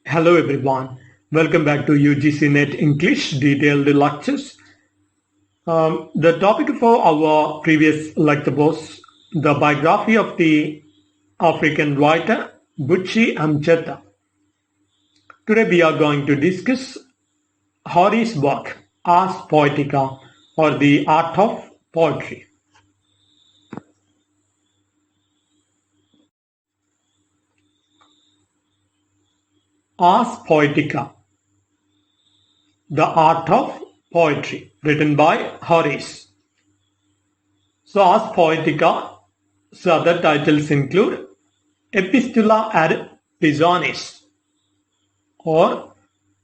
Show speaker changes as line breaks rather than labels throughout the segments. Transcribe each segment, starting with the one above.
Hello everyone, welcome back to UGC Net English detailed lectures. The topic for our previous lecture was the biography of the African writer Buchi Amcheta. Today we are going to discuss Horace's work, Ars Poetica, or the art of poetry. Ars Poetica, the art of poetry, written by Horace. So Ars Poetica, so other titles include Epistula ad Pisones, or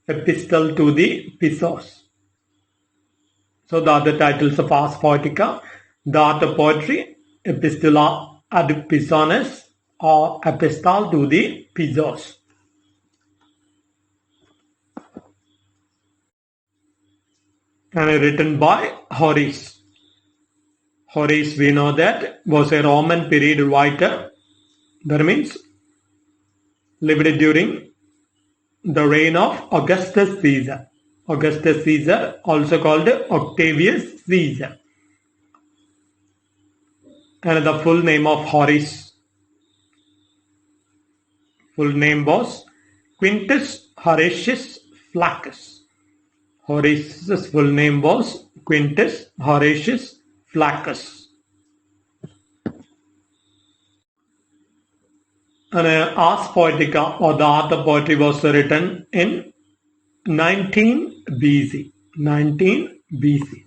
Epistle to the Pisos. So the other titles of Ars Poetica, the art of poetry, Epistula ad Pisones, or Epistle to the Pisos. And written by Horace. Horace, we know that, was a Roman period writer. That means lived during the reign of Augustus Caesar. Augustus Caesar, also called Octavius Caesar. And the full name of Horace, full name was Quintus Horatius Flaccus. Horace's full name was Quintus Horatius Flaccus. And Ars Poetica, or the art of poetry, was written in 19 BC. 19 BC.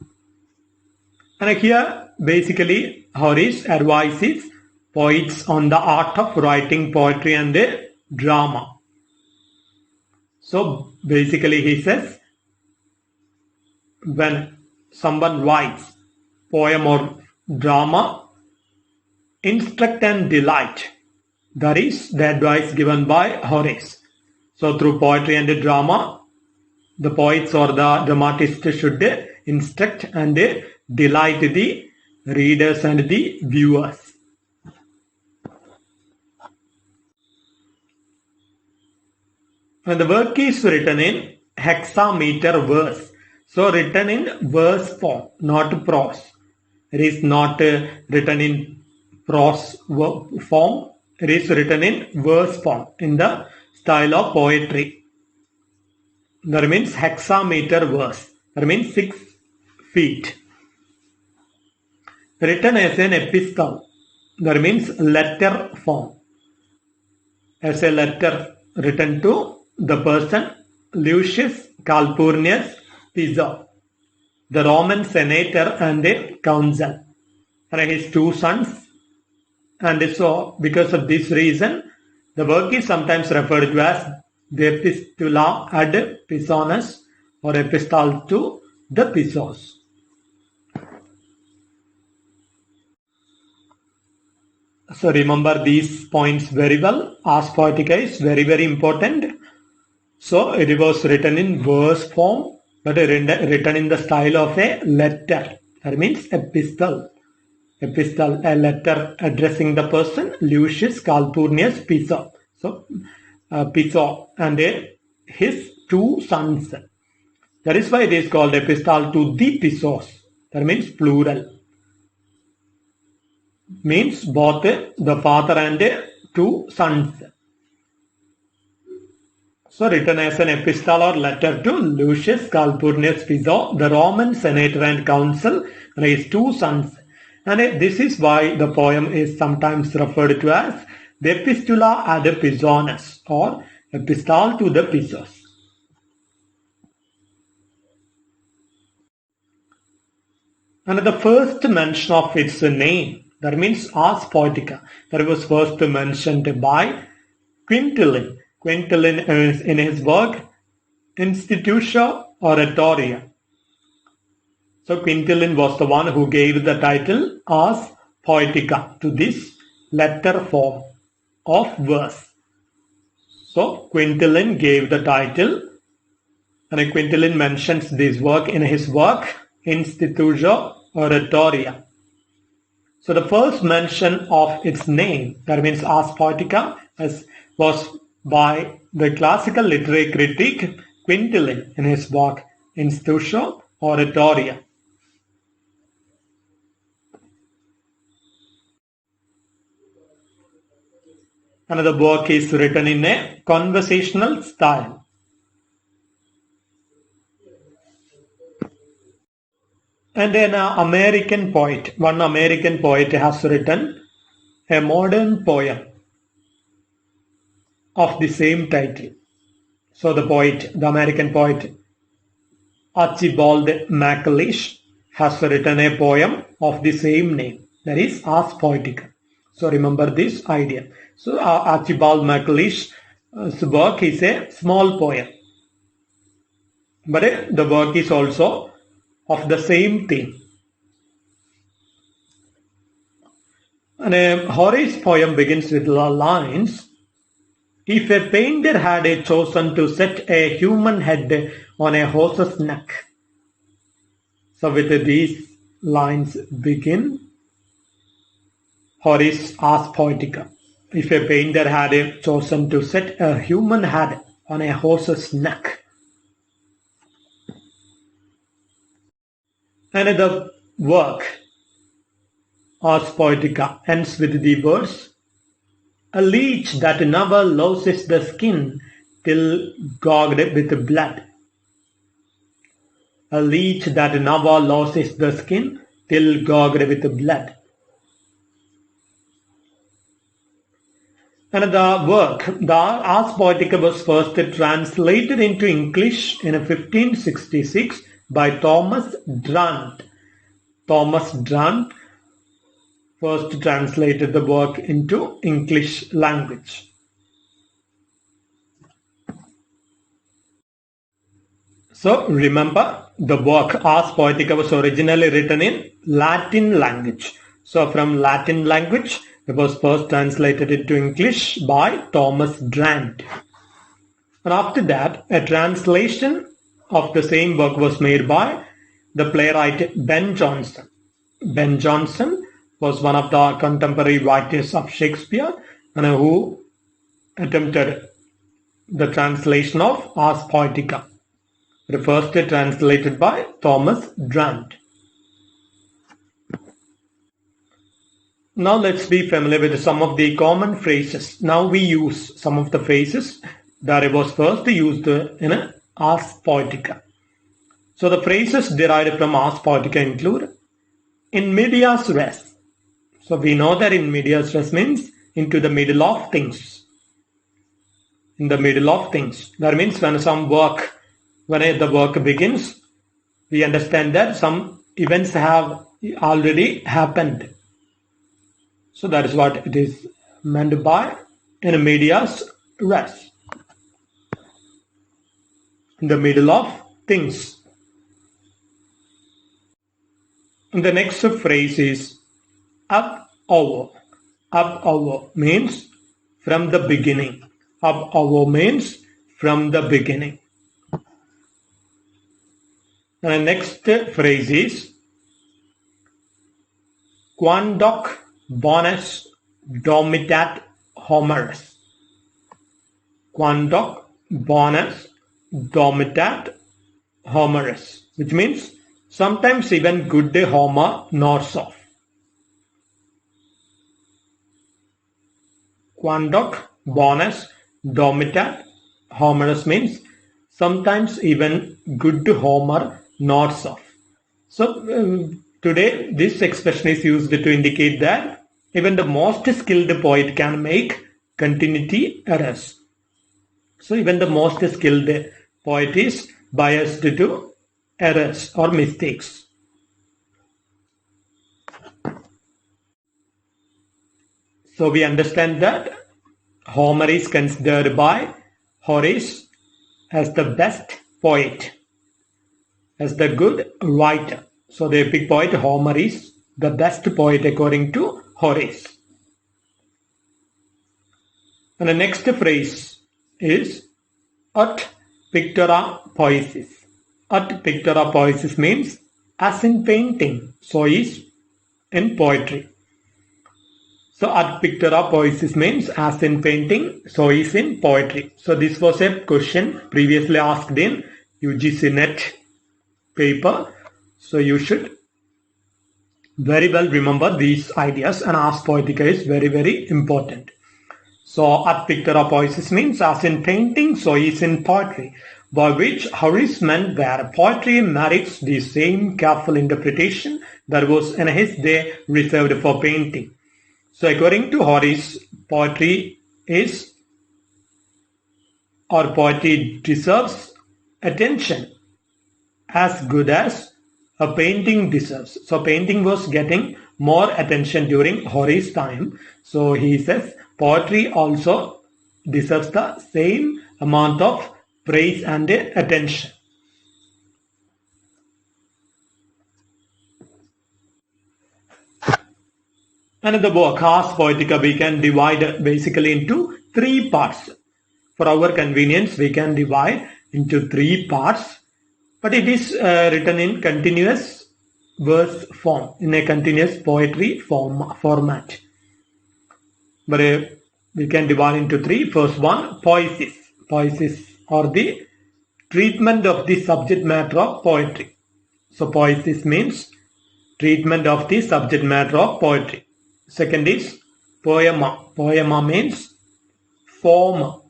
And here basically Horace advises poets on the art of writing poetry and drama. So basically he says, when someone writes poem or drama, instruct and delight. That is the advice given by Horace. So through poetry and drama, the poets or the dramatists should instruct and delight the readers and the viewers. And the work is written in hexameter verse. So written in verse form, not prose. It is not written in prose form. It is written in verse form, in the style of poetry. That means hexameter verse. That means 6 feet. Written as an epistle. That means letter form. As a letter written to the person Lucius Calpurnius Piso, the Roman senator and a council, and his 2 sons. And so because of this reason, the work is sometimes referred to as the Epistula ad Pisones, or Epistle to the Pisos. So remember these points very well. Ars Poetica is very, very important. So it was written in verse form, but written in the style of a letter. That means epistle. Epistle, a letter addressing the person Lucius Calpurnius Piso. So Piso and his 2 sons. That is why it is called Epistle to the Pisos. That means plural. Means both the father and 2 sons. So written as an epistle or letter to Lucius Calpurnius Piso, the Roman senator and council, and his 2 sons. And this is why the poem is sometimes referred to as the Epistula ad Pisones, or Epistle to the Pisos. And the first mention of its name, that means Ars Poetica, that was first mentioned by Quintilian. Quintilian in his work Institutio Oratoria. So Quintilian was the one who gave the title Ars Poetica to this letter form of verse. So Quintilian gave the title, and Quintilian mentions this work in his work Institutio Oratoria. So the first mention of its name, that means Ars Poetica, was by the classical literary critic Quintilian in his work Institutio Oratoria. Another work is written in a conversational style. And an American poet, one American poet has written a modern poem of the same title. So the American poet Archibald MacLeish has written a poem of the same name, that is Ars Poetica. So remember this idea. So Archibald MacLeish's work is a small poem, but the work is also of the same theme. And a Horace poem begins with the lines, "If a painter had chosen to set a human head on a horse's neck." So with these lines begin Horace Ars Poetica. If a painter had chosen to set a human head on a horse's neck. Another work, Ars Poetica, ends with the verse, "A leech that never loses the skin till gouged with blood." A leech that never loses the skin till gouged with blood. Another work, the Ars Poetica, was first translated into English in 1566 by Thomas Drunt. Thomas Drunt first translated the work into English language. So remember, the work Ars Poetica was originally written in Latin language. So from Latin language, it was first translated into English by Thomas Drunt. And after that, a translation of the same work was made by the playwright Ben Jonson. Ben Jonson was one of the contemporary writers of Shakespeare and who attempted the translation of Ars Poetica, the first translated by Thomas Drunt. Now let's be familiar with some of the common phrases. Now we use some of the phrases that was first used in Ars Poetica. So the phrases derived from Ars Poetica include in medias res. So we know that in medias res means into the middle of things. In the middle of things. That means when the work begins, we understand that some events have already happened. So that is what it is meant by in medias res. In the middle of things. And the next phrase is ab ovo. Ab ovo means from the beginning. Ab ovo means from the beginning. And the next phrase is quandoc bonus domitat Homerus. Quandoc bonus domitat Homerus, which means sometimes even good Homer knows of. Quandoc bonus domitat Homerus means sometimes even good Homer knows of. So today this expression is used to indicate that even the most skilled poet can make continuity errors. So even the most skilled poet is biased to errors or mistakes. So we understand that Homer is considered by Horace as the best poet, as the good writer. So the epic poet Homer is the best poet according to Horace. And the next phrase is ut pictura poesis. Ut pictura poesis means as in painting, so is in poetry. So ad pictura poesis means as in painting, so is in poetry. So this was a question previously asked in UGC net paper. So you should very well remember these ideas, and Ars Poetica is very, very important. So ad pictura poesis means as in painting, so is in poetry, by which Horace meant where poetry merits the same careful interpretation that was in his day reserved for painting. So according to Horace, poetry deserves attention as good as a painting deserves. So painting was getting more attention during Horace's time. So he says poetry also deserves the same amount of praise and attention. And in the book Ars Poetica, we can divide basically into three parts. For our convenience, we can divide into three parts, but it is written in continuous verse form, in a continuous poetry format. But we can divide into three. First one, poesis. Poesis or the treatment of the subject matter of poetry. So poesis means treatment of the subject matter of poetry. Second is poema. Poema means form.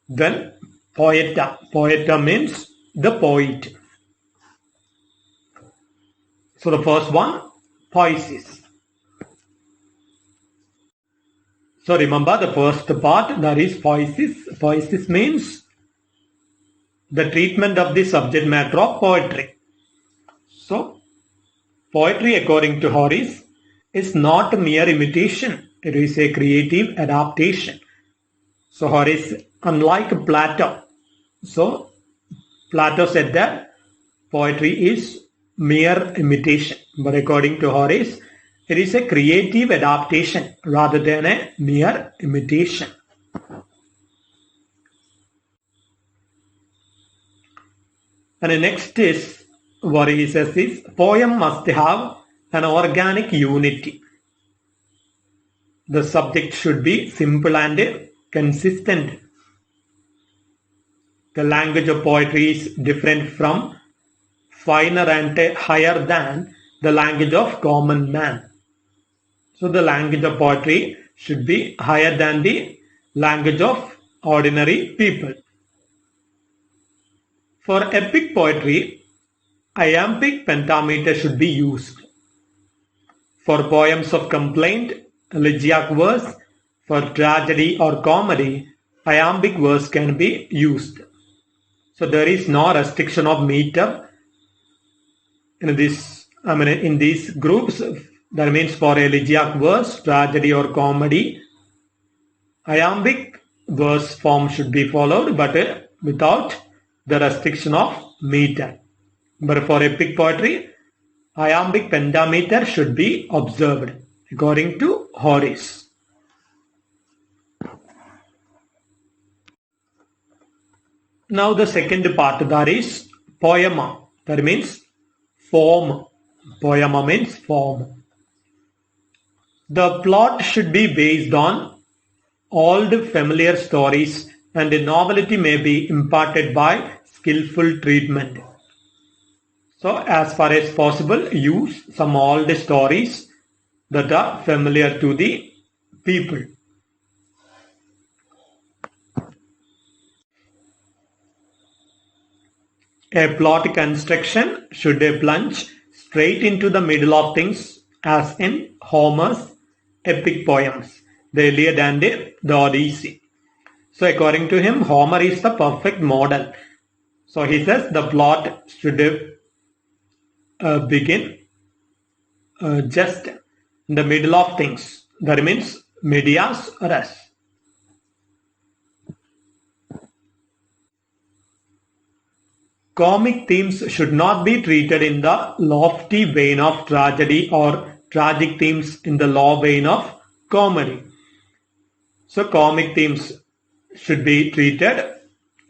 Then poeta. Poeta means the poet. So the first one, poesis. So remember the first part, that is poesis. Poesis means the treatment of the subject matter of poetry. So poetry, according to Horace, is not a mere imitation. It is a creative adaptation. So Horace, unlike Plato, so Plato said that poetry is mere imitation. But according to Horace, it is a creative adaptation rather than a mere imitation. And the next is what he says is poem must have an organic unity. The subject should be simple and consistent. The language of poetry is different from, finer and higher than the language of common man. So the language of poetry should be higher than the language of ordinary people. For epic poetry, iambic pentameter should be used. For poems of complaint, elegiac verse. For tragedy or comedy, iambic verse can be used. So there is no restriction of meter in these groups. That means for elegiac verse, tragedy or comedy, iambic verse form should be followed, but without the restriction of meter. But for epic poetry, iambic pentameter should be observed, according to Horace. Now the second part, that is poema. That means form. Poema means form. The plot should be based on old familiar stories, and the novelty may be imparted by skillful treatment. So as far as possible, use some old stories that are familiar to the people. A plot construction should plunge straight into the middle of things, as in Homer's epic poems, the Iliad and the Odyssey. So according to him, Homer is the perfect model. So he says the plot should begin just in the middle of things. That means medias res. Comic themes should not be treated in the lofty vein of tragedy or tragic themes in the low vein of comedy. So comic themes should be treated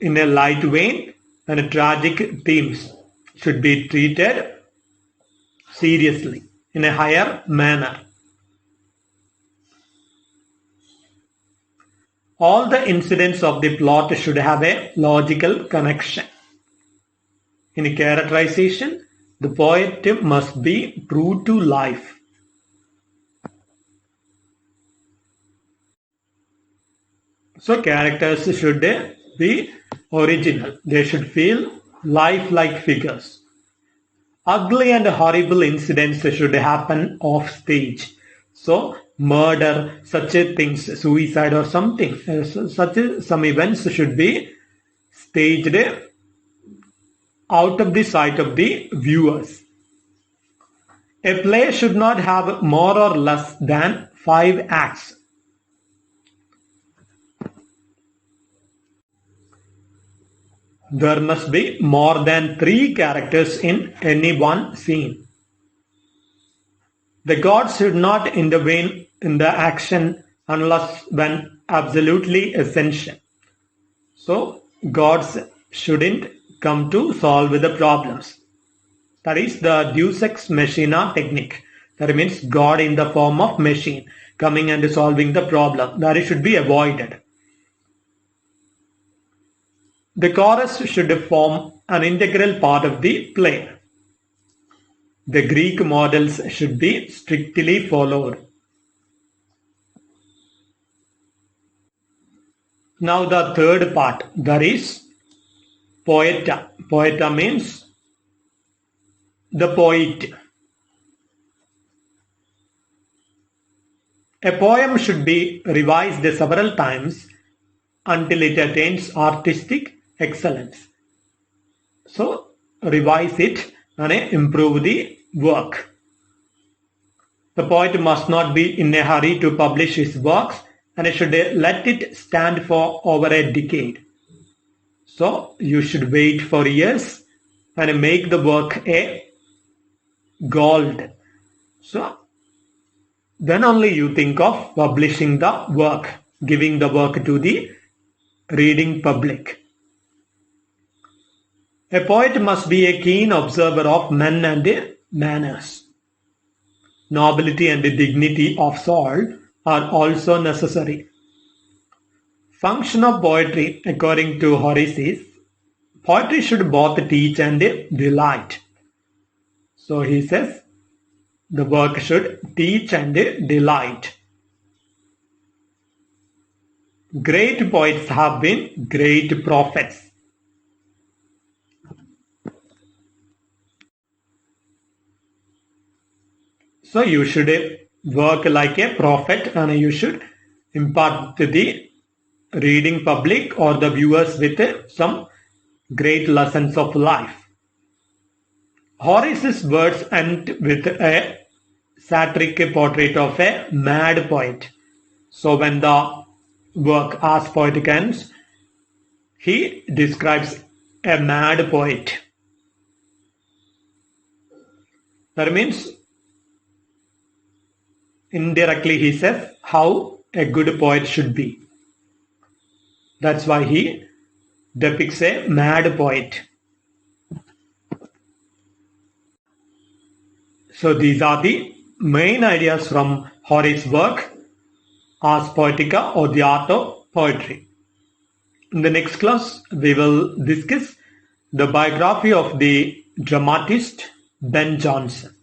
in a light vein, and tragic themes should be treated seriously in a higher manner. All the incidents of the plot should have a logical connection. In characterization, the poet must be true to life. So characters should be original. They should feel lifelike figures. Ugly and horrible incidents should happen off stage. So murder, such things, suicide or something, some events should be staged out of the sight of the viewers. A play should not have more or less than 5 acts. There must be more than 3 characters in any one scene. The gods should not intervene in the action unless when absolutely essential. So, gods shouldn't come to solve the problems. That is the Deus ex machina technique. That means God in the form of machine coming and solving the problem. That should be avoided. The chorus should form an integral part of the play. The Greek models should be strictly followed. Now the third part, that is poeta. Poeta means the poet. A poem should be revised several times until it attains artistic excellence. So revise it and improve the work. The poet must not be in a hurry to publish his works and should let it stand for over a decade. So you should wait for years and make the work a gold. So then only you think of publishing the work, giving the work to the reading public. A poet must be a keen observer of men and manners. Nobility and dignity of soul are also necessary. Function of poetry, according to Horace, is poetry should both teach and delight. So he says the work should teach and delight. Great poets have been great prophets. So you should work like a prophet and you should impart to the reading public or the viewers with some great lessons of life. Horace's words end with a satiric portrait of a mad poet. So when the work Ars Poetica ends, he describes a mad poet. That means indirectly he says how a good poet should be. That's why he depicts a mad poet. So these are the main ideas from Horace's work, Ars Poetica or the art of poetry. In the next class, we will discuss the biography of the dramatist Ben Jonson.